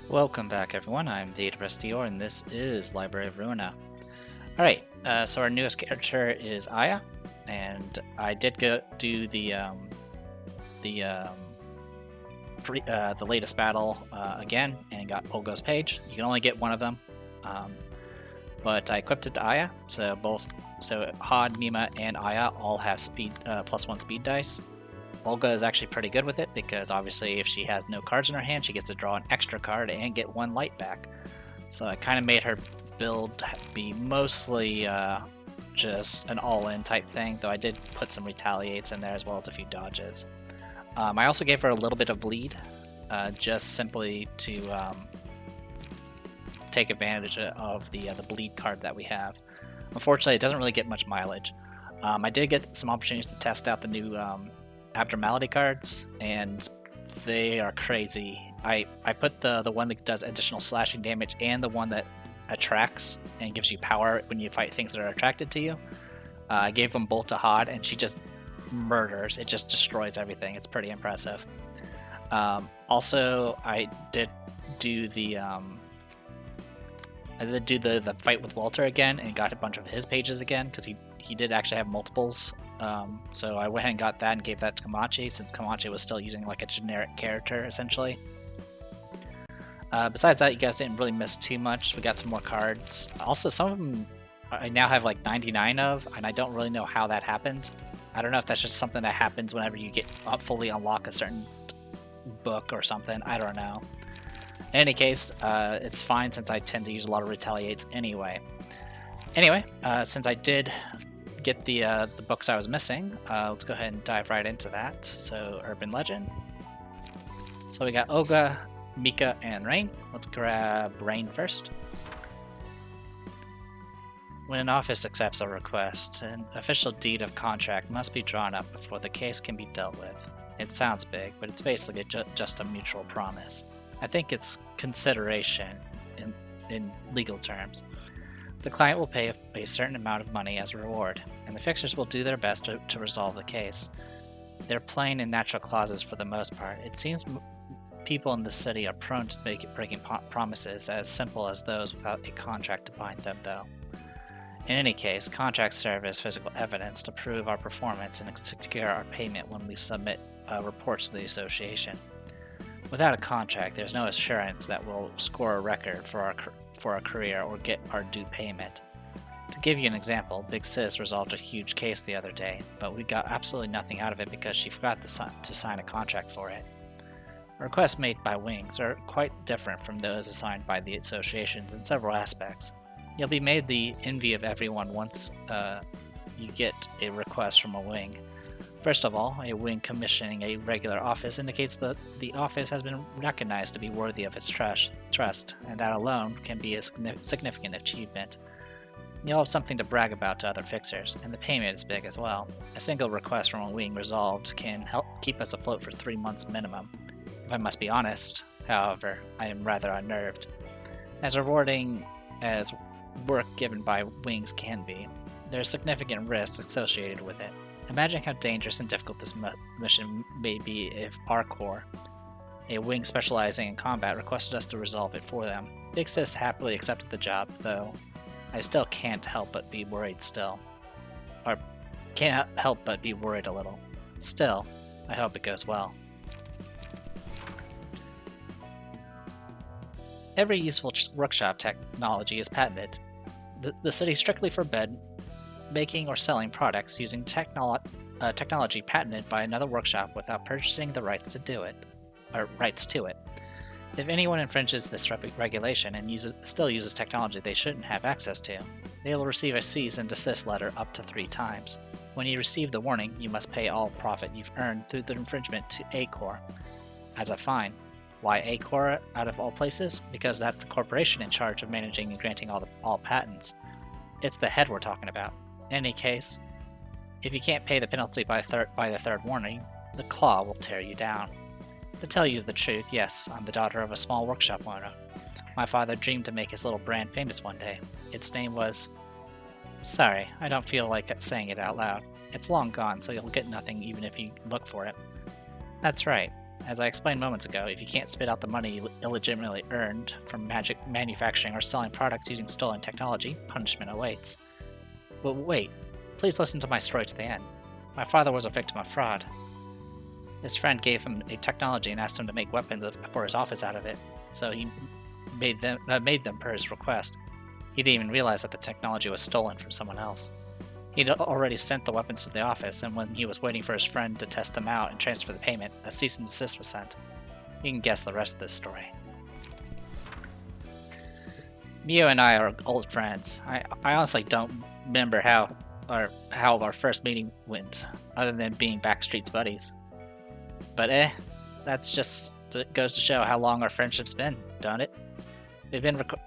Welcome back, everyone. I'm the Depressed Dior, and this is Library of Ruina. Alright, so our newest character is Aya, and I did go do the the latest battle again, and got Olga's page. You can only get one of them, but I equipped it to Aya, so Hod, Mima, and Aya all have speed +1 speed dice. Olga is actually pretty good with it because obviously if she has no cards in her hand, she gets to draw an extra card and get one light back. So I kind of made her build be mostly just an all-in type thing, though I did put some retaliates in there as well as a few dodges. I also gave her a little bit of bleed, just simply to take advantage of the bleed card that we have. Unfortunately, it doesn't really get much mileage. I did get some opportunities to test out the new abnormality cards, and they are crazy. I put the one that does additional slashing damage and the one that attracts and gives you power when you fight things that are attracted to you. I gave them both to Hod, and she just murders. It just destroys everything. It's pretty impressive. Also, I did do the fight with Walter again and got a bunch of his pages again because he did actually have multiples. So I went ahead and got that and gave that to Kamachi, since Kamachi was still using like a generic character essentially. Besides that, you guys didn't really miss too much. We got some more cards. Also, some of them I now have like 99 of, and I don't really know how that happened. I don't know if that's just something that happens whenever you get fully unlock a certain book or something. I don't know. In any case, it's fine since I tend to use a lot of retaliates anyway. Anyway, since I did get the books I was missing, let's go ahead and dive right into that. So, Urban Legend. So we got Olga, Mika, and Rain. Let's grab Rain first. When an office accepts a request, an official deed of contract must be drawn up before the case can be dealt with. It sounds big, but it's basically just a mutual promise. I think it's consideration in legal terms. The client will pay a certain amount of money as a reward, and the fixers will do their best to resolve the case. They're plain and natural clauses for the most part. It seems people in the city are prone to breaking promises as simple as those without a contract to bind them, though. In any case, contracts serve as physical evidence to prove our performance and secure our payment when we submit reports to the association. Without a contract, there's no assurance that we'll score a record for our career or get our due payment. To give you an example, Big Sis resolved a huge case the other day, but we got absolutely nothing out of it because she forgot to sign a contract for it. Requests made by Wings are quite different from those assigned by the associations in several aspects. You'll be made the envy of everyone once you get a request from a Wing. First of all, a Wing commissioning a regular office indicates that the office has been recognized to be worthy of its trust, and that alone can be a significant achievement. You'll have something to brag about to other fixers, and the payment is big as well. A single request from a Wing resolved can help keep us afloat for 3 months minimum. If I must be honest, however, I am rather unnerved. As rewarding as work given by Wings can be, there are significant risks associated with it. Imagine how dangerous and difficult this mission may be if our Corps, a Wing specializing in combat, requested us to resolve it for them. Big Sis happily accepted the job, though I still can't help but be worried still. Or can't help but be worried a little. Still, I hope it goes well. Every useful workshop technology is patented. The city strictly forbid making or selling products using technology patented by another workshop without purchasing the rights to it. If anyone infringes this regulation and still uses technology they shouldn't have access to, they will receive a cease and desist letter up to 3 times. When you receive the warning, you must pay all profit you've earned through the infringement to A Corps as a fine. Why A Corps out of all places? Because that's the corporation in charge of managing and granting all patents. It's the head we're talking about. In any case, if you can't pay the penalty by the third warning, the claw will tear you down. To tell you the truth, yes, I'm the daughter of a small workshop owner. My father dreamed to make his little brand famous one day. Its name was... Sorry, I don't feel like saying it out loud. It's long gone, so you'll get nothing even if you look for it. That's right. As I explained moments ago, if you can't spit out the money you illegitimately earned from magic manufacturing or selling products using stolen technology, punishment awaits. But wait, please listen to my story to the end. My father was a victim of fraud. His friend gave him a technology and asked him to make weapons for his office out of it, so he made them per his request. He didn't even realize that the technology was stolen from someone else. He'd already sent the weapons to the office, and when he was waiting for his friend to test them out and transfer the payment, a cease and desist was sent. You can guess the rest of this story. Mio and I are old friends. I honestly don't remember how our first meeting went, other than being backstreets buddies. But that's just goes to show how long our friendship's been, don't it?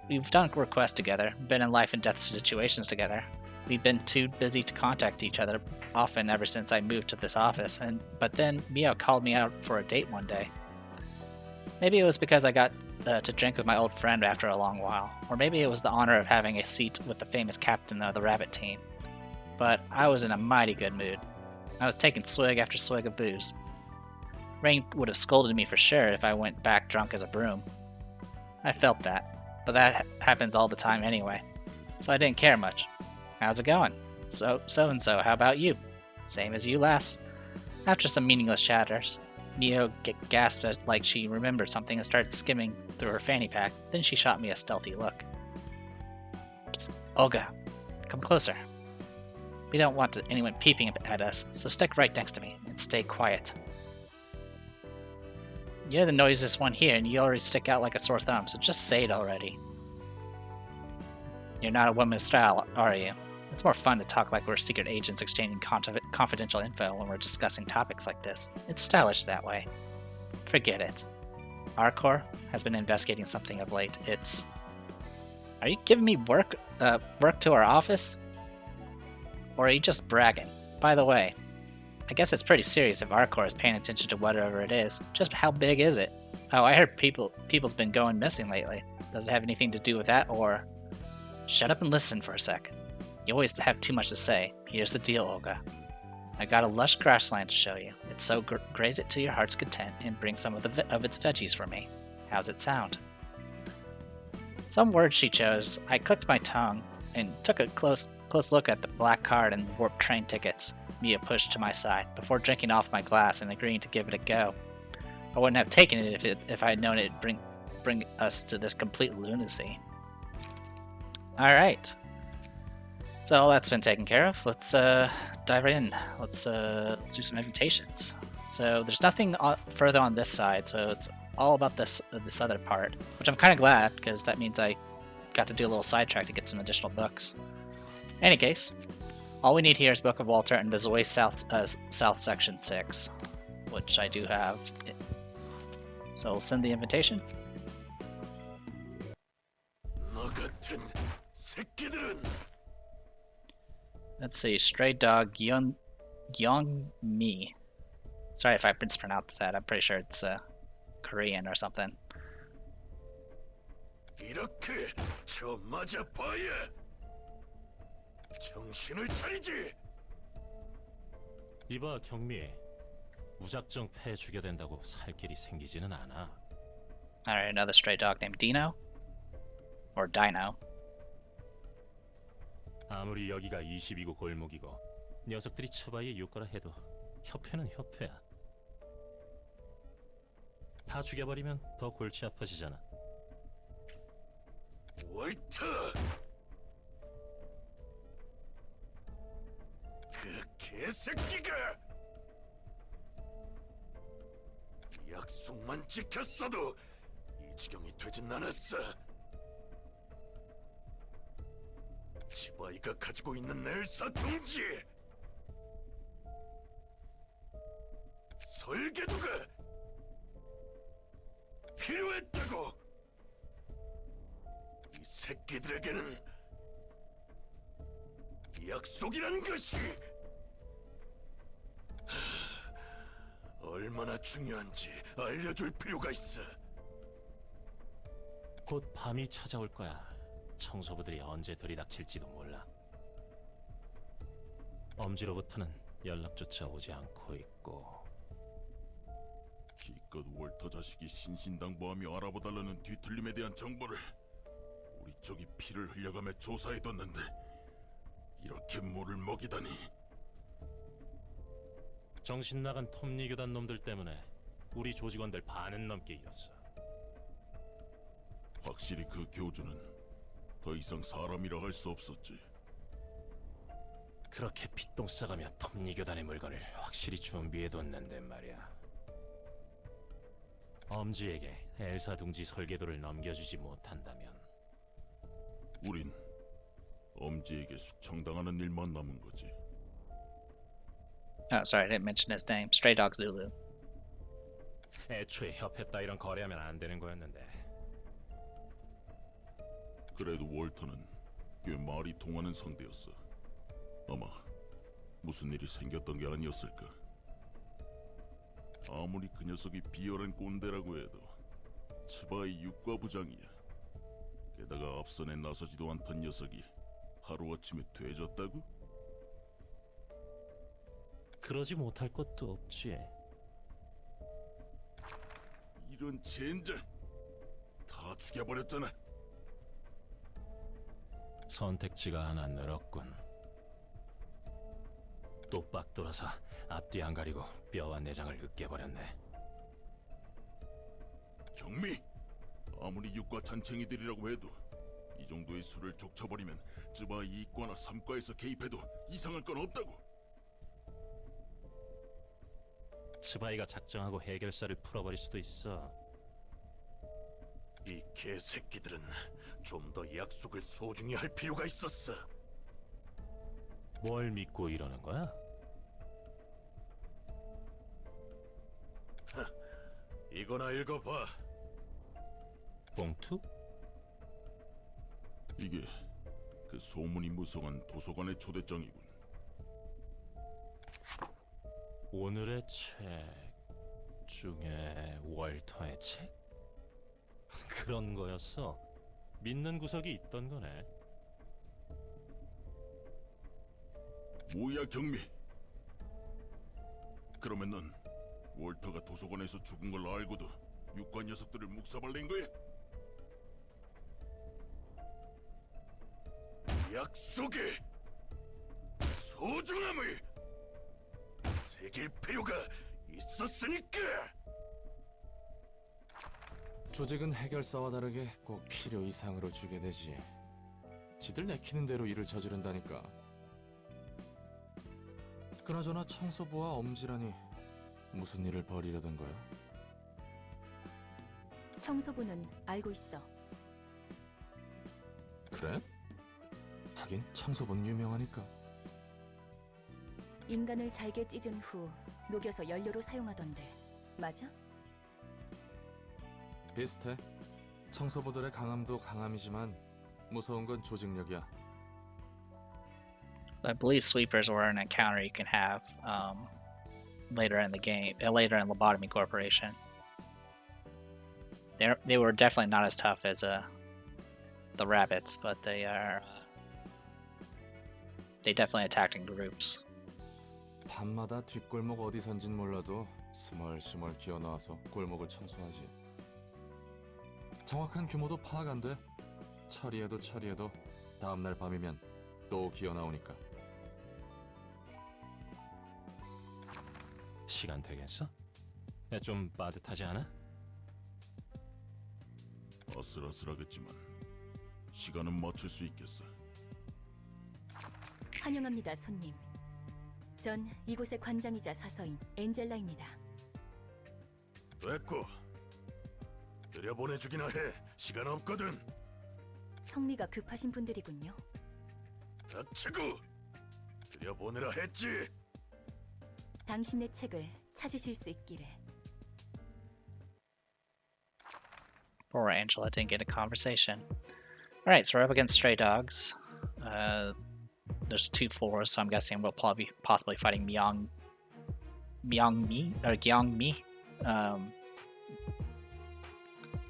We've done requests together, been in life and death situations together. We've been too busy to contact each other often ever since I moved to this office, but then Mio called me out for a date one day. Maybe it was because I got to drink with my old friend after a long while, or maybe it was the honor of having a seat with the famous captain of the rabbit team. But I was in a mighty good mood. I was taking swig after swig of booze. Rain would have scolded me for sure if I went back drunk as a broom. I felt that, but that happens all the time anyway, so I didn't care much. How's it going? So-and-so, how about you? Same as you, lass. After some meaningless chatters, Mio gasped like she remembered something and started skimming through her fanny pack. Then she shot me a stealthy look. Psst, Olga, come closer. We don't want anyone peeping at us, so stick right next to me and stay quiet. You're the noisiest one here, and you already stick out like a sore thumb, so just say it already. You're not a woman's style, are you? It's more fun to talk like we're secret agents exchanging confidential info when we're discussing topics like this. It's stylish that way. Forget it. Arcor has been investigating something of late. Are you giving me work to our office? Or are you just bragging? By the way, I guess it's pretty serious if Arcor is paying attention to whatever it is. Just how big is it? Oh, I heard people's been going missing lately. Does it have anything to do with that, or... Shut up and listen for a sec. You always have too much to say. Here's the deal, Olga. I got a lush grassland to show you. It's so graze it to your heart's content and bring some of its veggies for me. How's it sound? Some words she chose. I clicked my tongue and took a close look at the black card and warped train tickets Mia pushed to my side before drinking off my glass and agreeing to give it a go. I wouldn't have taken it if I had known it'd bring us to this complete lunacy. Alright. So all that's been taken care of. Let's dive in. Let's do some invitations. So there's nothing further on this side, so it's all about this other part, which I'm kind of glad, because that means I got to do a little sidetrack to get some additional books. In any case, all we need here is Book of Walter and the Zoe South Section 6, which I do have. So we'll send the invitation. Let's see, Stray Dog Gyeongmi. Sorry if I mispronounced that, I'm pretty sure it's Korean or something. 이봐 경미, 무작정 패 주게 된다고 살 길이 생기지는 않아. Alright, another stray dog named Dino? Or Dino. 아무리 여기가 20이고 골목이고 녀석들이 처바에 욕거라 해도 협회는 협회야. 다 죽여버리면 더 골치 아파지잖아. 월터! 그 개새끼가! 약속만 지켰어도 이 지경이 되진 않았어. 치바이가 가지고 있는 엘사 둥지! 설계도가 필요했다고! 이 새끼들에게는 약속이란 것이 얼마나 중요한지 알려줄 필요가 있어. 곧 밤이 찾아올 거야. 청소부들이 언제 들이닥칠지도 몰라. 엄지로부터는 연락조차 오지 않고 있고. 기껏 월터 자식이 신신당부하며 알아봐달라는 뒤틀림에 대한 정보를 우리 쪽이 피를 흘려가며 조사해뒀는데 이렇게 물을 먹이다니. 정신 나간 톱니 교단 놈들 때문에 우리 조직원들 반은 넘게 잃었어. 확실히 그 교주는 더 이상 사람이라 할 수 없었지. 그렇게 핏똥 싸가며 톱니 교단의 물건을 확실히 준비해뒀는데 말이야. 엄지에게 엘사 둥지 설계도를 넘겨주지 못한다면 우린 엄지에게 숙청당하는 일만 남은 거지. Oh, sorry, I didn't mention his name. Stray Dog Zulu. 애초에 협회 따위랑 거래하면 안 되는 거였는데. 그래도 월터는 꽤 말이 통하는 상대였어. 아마 무슨 일이 생겼던 게 아니었을까. 아무리 그 녀석이 비열한 꼰대라고 해도 츠바의 육과부장이야. 게다가 앞선에 나서지도 않던 녀석이 하루아침에 돼졌다고? 그러지 못할 것도 없지. 이런 젠장! 다 죽여버렸잖아. 선택지가 하나 늘었군. 똑박 돌아서 앞뒤 안 가리고 뼈와 내장을 으깨버렸네. 경미! 아무리 육과 잔챙이들이라고 해도 이 정도의 수를 족쳐버리면 쯔바 2과나 3과에서 개입해도 이상할 건 없다고. 스바이가 작정하고 해결사를 풀어버릴 수도 있어. 이 개새끼들은 좀 더 약속을 소중히 할 필요가 있었어. 뭘 믿고 이러는 거야? 이거나 읽어봐. 봉투? 이게 그 소문이 무성한 도서관의 초대장이군. 오늘의 책 중에 월터의 책? 그런 거였어. 믿는 구석이 있던 거네. 뭐야 경미? 그러면 넌 월터가 도서관에서 죽은 걸 알고도 육관 녀석들을 묵사발낸 거야? 약속의 소중함을 새길 필요가 있었으니까. 조직은 해결사와 다르게 꼭 필요 이상으로 주게 되지. 지들 내키는 대로 일을 저지른다니까. 그나저나 청소부와 엄지라니 무슨 일을 벌이려던 거야? 청소부는 알고 있어. 그래? 하긴 청소부는 유명하니까. 인간을 잘게 찢은 후 녹여서 연료로 사용하던데 맞아? 비슷해. 청소부들의 강함도 강함이지만 무서운 건 조직력이야. I believe sweepers were an encounter you can have later in the game, later in Lobotomy Corporation. They were definitely not as tough as the rabbits, but they definitely attacked in groups. 밤마다 뒷골목 어디선진 몰라도 스멀스멀 기어 나와서 골목을 청소하지. 정확한 규모도 파악 안 돼. 처리해도 다음날 밤이면 또 기어 나오니까. 시간 되겠어? 좀 빠듯하지 않아? 아슬아슬하겠지만 시간은 맞출 수 있겠어. 환영합니다, 손님. 전 이곳의 관장이자 사서인 엔젤라입니다. 됐고 들여보내주기나 해. 시간 없거든. 성미가 급하신 분들이군요. 닥치고 들여보내라 했지. 당신의 책을 찾으실 수 있기를. Poor Angela didn't get a conversation. Alright, so we're up against Stray Dogs. There's 2 floors, so I'm guessing we'll possibly fighting Gyeongmi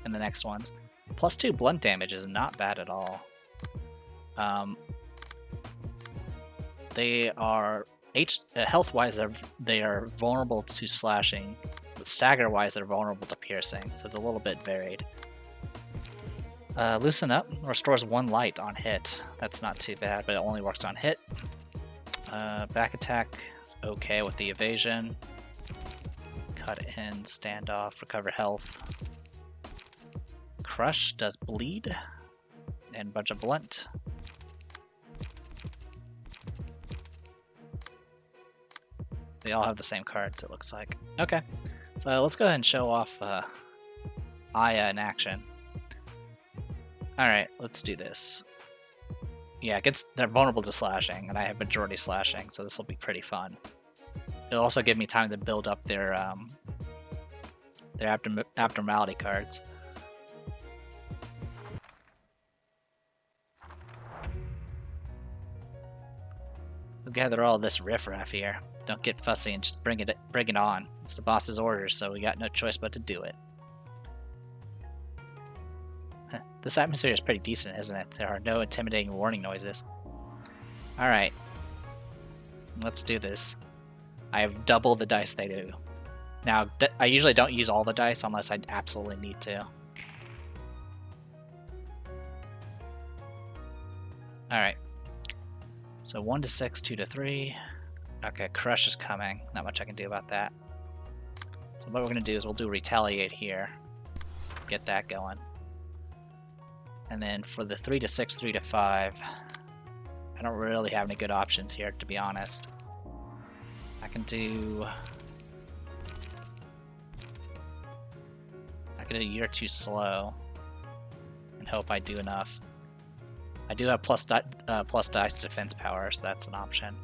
in the next ones. +2 blunt damage is not bad at all. They are health-wise, they are vulnerable to slashing, stagger-wise, they're vulnerable to piercing, so it's a little bit varied. Loosen Up restores 1 light on hit. That's not too bad, but it only works on hit. Back attack is okay with the evasion. Cut in, standoff, recover health. Crush does bleed, and bunch of blunt. They all have the same cards, it looks like. Okay, so let's go ahead and show off Aya in action. Alright, let's do this. Yeah, they're vulnerable to slashing, and I have majority slashing, so this will be pretty fun. It'll also give me time to build up their abnormality cards. We'll gather all this riffraff here. Don't get fussy and just bring it on. It's the boss's orders, so we got no choice but to do it. This atmosphere is pretty decent, isn't it? There are no intimidating warning noises. Alright. Let's do this. I have double the dice they do. Now, I usually don't use all the dice unless I absolutely need to. Alright. So 1 to 6, 2 to 3. Okay, Crush is coming. Not much I can do about that. So what we're going to do is we'll do Retaliate here. Get that going. And then for the 3 to 6, 3 to 5, I don't really have any good options here, to be honest. I can do You're Too Slow and hope I do enough. I do have plus dice defense power, so that's an option.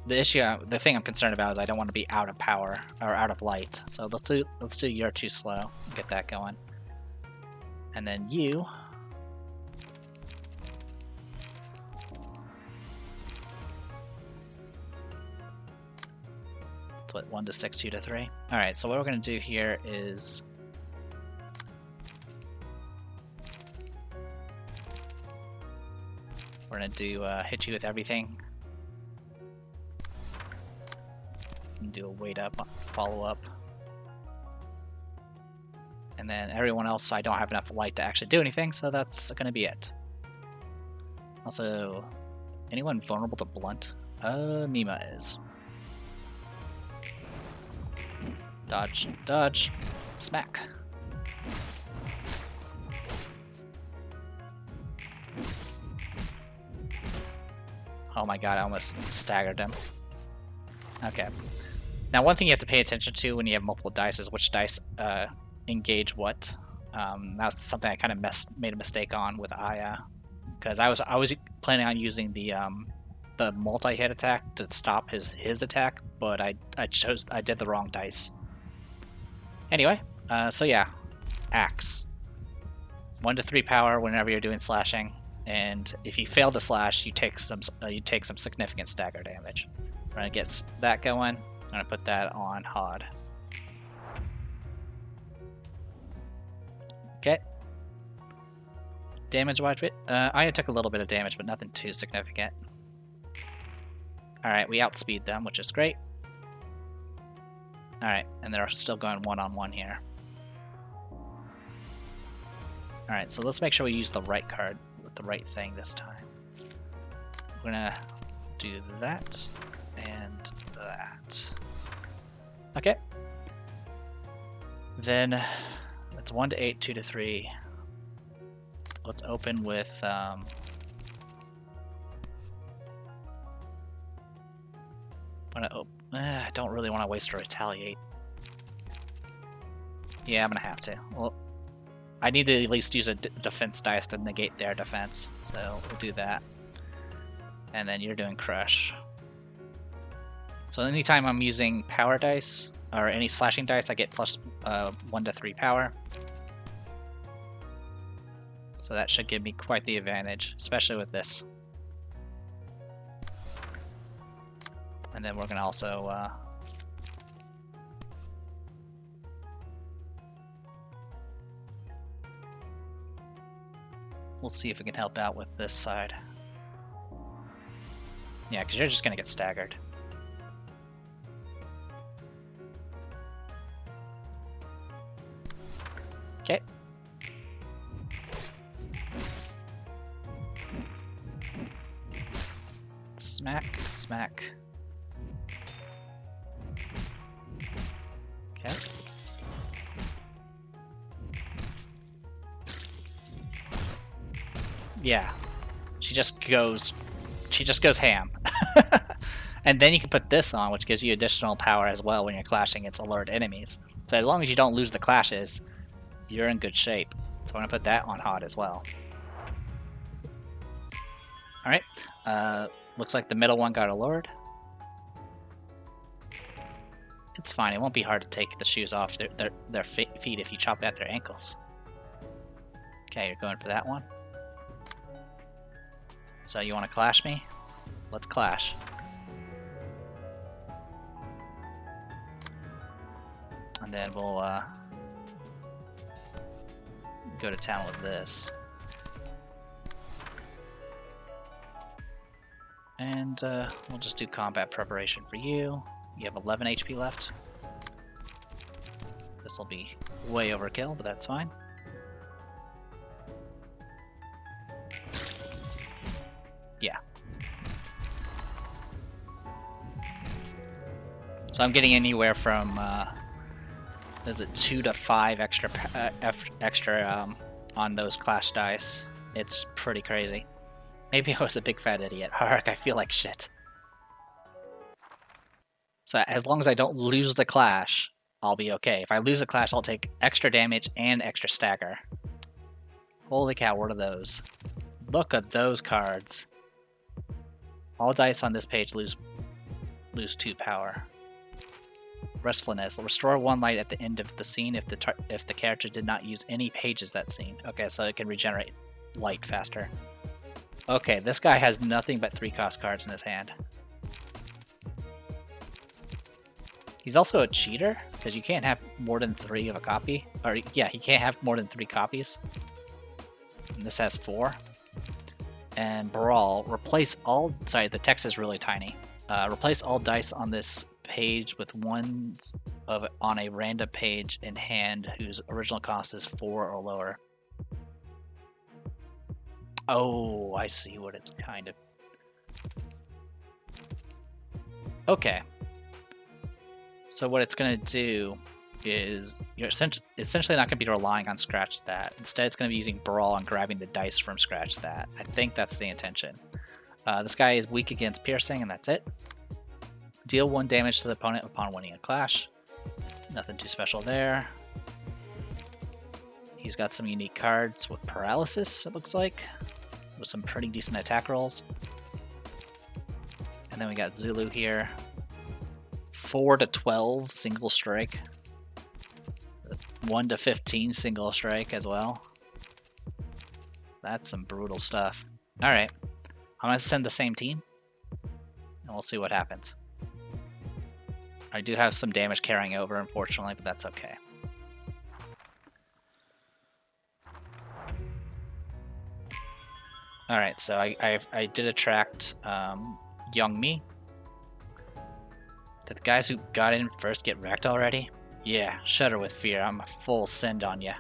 The thing I'm concerned about is I don't want to be out of power or out of light. So let's do You're Too Slow. Get that going. And then you. It's what, 1 to 6, 2 to 3. All right. So what we're gonna do here is we're gonna do hit you with everything. And do a wait up, follow up. And then everyone else, I don't have enough light to actually do anything, so that's gonna be it. Also, anyone vulnerable to blunt? Mima is. Dodge, dodge, smack. Oh my god, I almost staggered him. Okay. Now, one thing you have to pay attention to when you have multiple dice is which dice engage what. That's something I kind of made a mistake on with Aya, because I was planning on using the multi-hit attack to stop his attack, but I did the wrong dice. Anyway, so yeah, axe. 1 to 3 power whenever you're doing slashing, and if you fail to slash, you take some significant stagger damage. We're gonna get that going. I'm gonna put that on Hod. Okay. Damage-wise, I took a little bit of damage, but nothing too significant. Alright, we outspeed them, which is great. Alright, and they're still going one-on-one here. Alright, so let's make sure we use the right card with the right thing this time. We're gonna do that and that. Okay. Then it's 1 to 8, 2 to 3. Let's open with I don't really want to waste a retaliate. Yeah, I'm gonna have to. Well, I need to at least use a defense dice to negate their defense, so we'll do that. And then you're doing crush. So anytime I'm using power dice or any slashing dice, I get plus 1 to 3 power. So that should give me quite the advantage, especially with this. And then we're gonna also we'll see if we can help out with this side. Yeah, because you're just gonna get staggered. Okay. Smack, smack. Okay. Yeah. She just goes ham. And then you can put this on, which gives you additional power as well when you're clashing against allured enemies. So as long as you don't lose the clashes, you're in good shape. So I'm gonna put that on Hod as well. Alright. Looks like the middle one got allured. It's fine, it won't be hard to take the shoes off their feet if you chop at their ankles. Okay, you're going for that one. So you want to clash me? Let's clash. And then we'll go to town with this. And we'll just do combat preparation for you. You have 11 HP left. This will be way overkill, but that's fine. Yeah. So I'm getting anywhere from, is it 2 to 5 extra on those clash dice. It's pretty crazy. Maybe I was a big fat idiot. Hark, I feel like shit. So as long as I don't lose the clash, I'll be okay. If I lose the clash, I'll take extra damage and extra stagger. Holy cow, what are those? Look at those cards. All dice on this page lose 2 power. Restfulness. Restore 1 light at the end of the scene if the character did not use any pages that scene. Okay, so it can regenerate light faster. Okay, this guy has nothing but 3-cost cards in his hand. He's also a cheater, because you can't have more than 3 of a copy. Or, yeah, he can't have more than 3 copies. And this has 4. And Brawl, replace all... Sorry, the text is really tiny. Replace all dice on this page with ones on a random page in hand whose original cost is 4 or lower. Oh, I see what it's kind of... Okay. So what it's going to do is you're essentially not going to be relying on Scratch That. Instead, it's going to be using Brawl and grabbing the dice from Scratch That. I think that's the intention. This guy is weak against Piercing, and that's it. Deal 1 damage to the opponent upon winning a clash. Nothing too special there. He's got some unique cards with Paralysis, it looks like, with some pretty decent attack rolls. And then we got Zulu here. 4 to 12 single strike. 1 to 15 single strike as well. That's some brutal stuff. Alright, I'm gonna send the same team, and we'll see what happens. I do have some damage carrying over, unfortunately, but that's okay. Alright, so I did attract Young Me. Did the guys who got in first get wrecked already? Yeah, shudder with fear. I'm a full send on ya.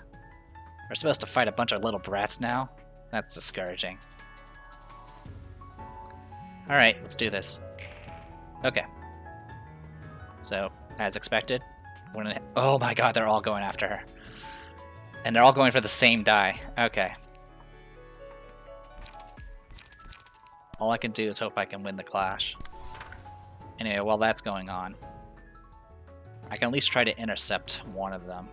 We're supposed to fight a bunch of little brats now? That's discouraging. Alright, let's do this. Okay. So, as expected, oh my god, they're all going after her. And they're all going for the same die. Okay. All I can do is hope I can win the clash. Anyway, while that's going on, I can at least try to intercept one of them.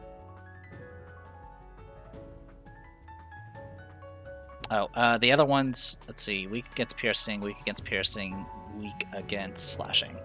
Oh, the other ones, let's see, weak against piercing, weak against slashing.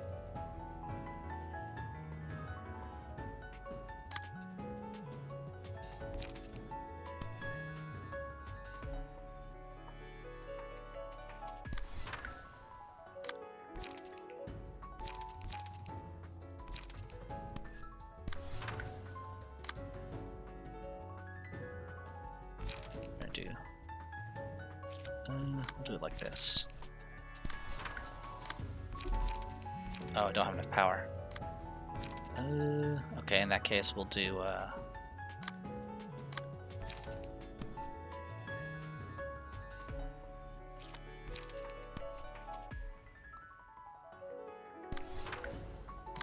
We'll do it like this. Oh, I don't have enough power. Okay, in that case, we'll do.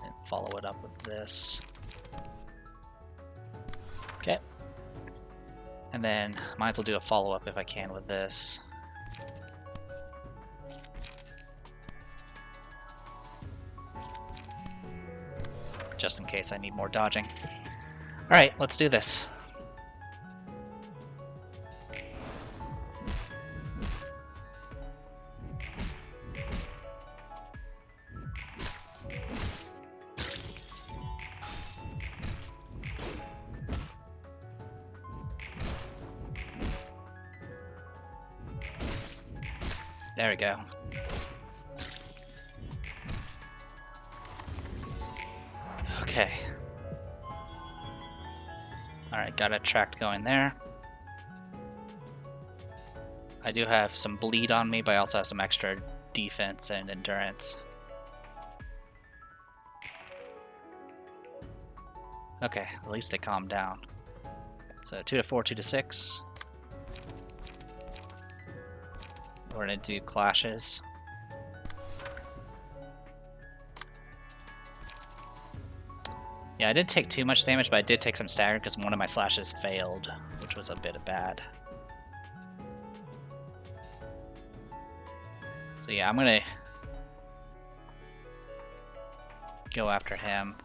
And follow it up with this. Okay. And then might as well do a follow-up if I can with this. Just in case I need more dodging. Alright, let's do this. There we go. Okay. Alright, got a tract going there. I do have some bleed on me, but I also have some extra defense and endurance. Okay, at least they calmed down. So 2 to 4, 2 to 6. We're gonna do clashes. Yeah, I didn't take too much damage, but I did take some stagger because one of my slashes failed, which was a bit bad. So yeah, I'm gonna go after him.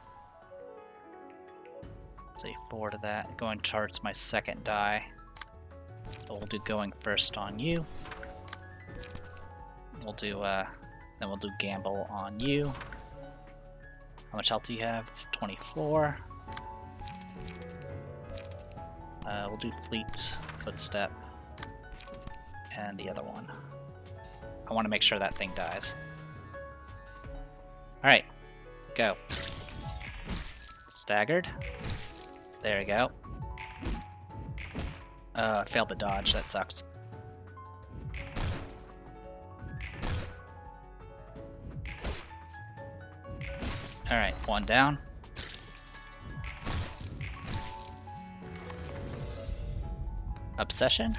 Let's see, 4 to that. Going towards my second die. So we'll do going first on you. We'll do, then we'll do gamble on you. How much health do you have? 24. We'll do fleet, footstep, and the other one. I want to make sure that thing dies. Alright, go. Staggered. There we go. I failed the dodge, that sucks. Alright, one down. Obsession.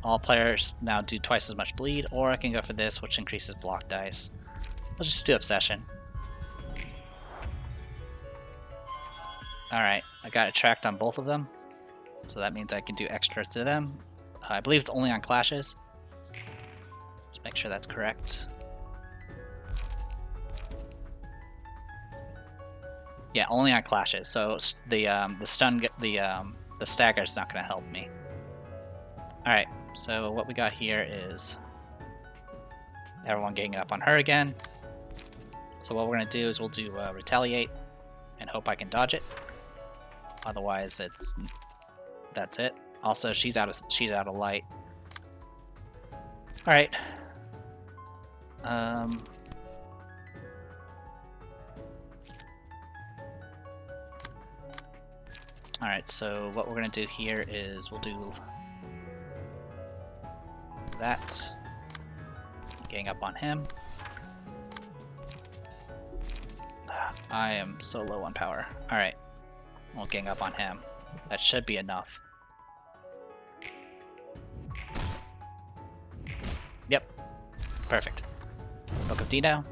All players now do twice as much bleed, or I can go for this, which increases block dice. I'll just do Obsession. Alright, I got a tract on both of them, so that means I can do extra to them. I believe it's only on clashes. Just make sure that's correct. Yeah, only on clashes. So the stun, the stagger is not going to help me. All right. So what we got here is everyone getting up on her again. So what we're going to do is we'll do retaliate and hope I can dodge it. Otherwise, that's it. Also, she's out of light. All right. Alright, so what we're going to do here is we'll do that. Getting up on him. I am so low on power. Alright, we'll gang up on him. That should be enough. Yep, perfect. Book of Dino.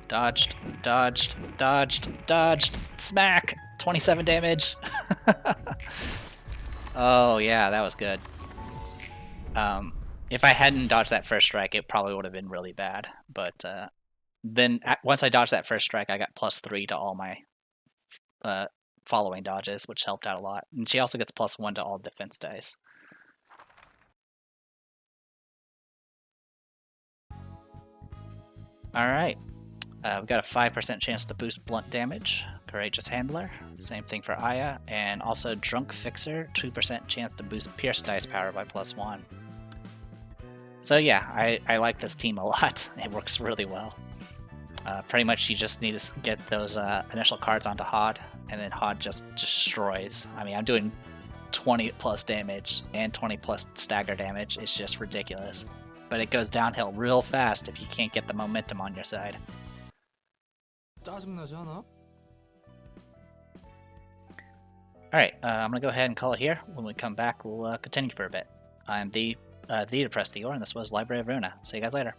Dodged, dodged, dodged, dodged. Smack! 27 damage. Oh yeah, that was good. If I hadn't dodged that first strike, it probably would have been really bad. But then once I dodged that first strike, I got +3 to all my following dodges, which helped out a lot. And she also gets +1 to all defense dice. Alright. We've got a 5% chance to boost blunt damage. Courageous Handler. Same thing for Aya. And also Drunk Fixer. 2% chance to boost Pierce dice power by +1. So yeah, I like this team a lot. It works really well. Pretty much you just need to get those initial cards onto Hod, and then Hod just destroys. I mean, I'm doing 20 plus damage and 20 plus stagger damage. It's just ridiculous. But it goes downhill real fast if you can't get the momentum on your side. 짜증나지 않아? Alright, I'm gonna go ahead and call it here. When we come back, we'll continue for a bit. I'm the Depressed Eeyore, and this was Library of Ruina. See you guys later.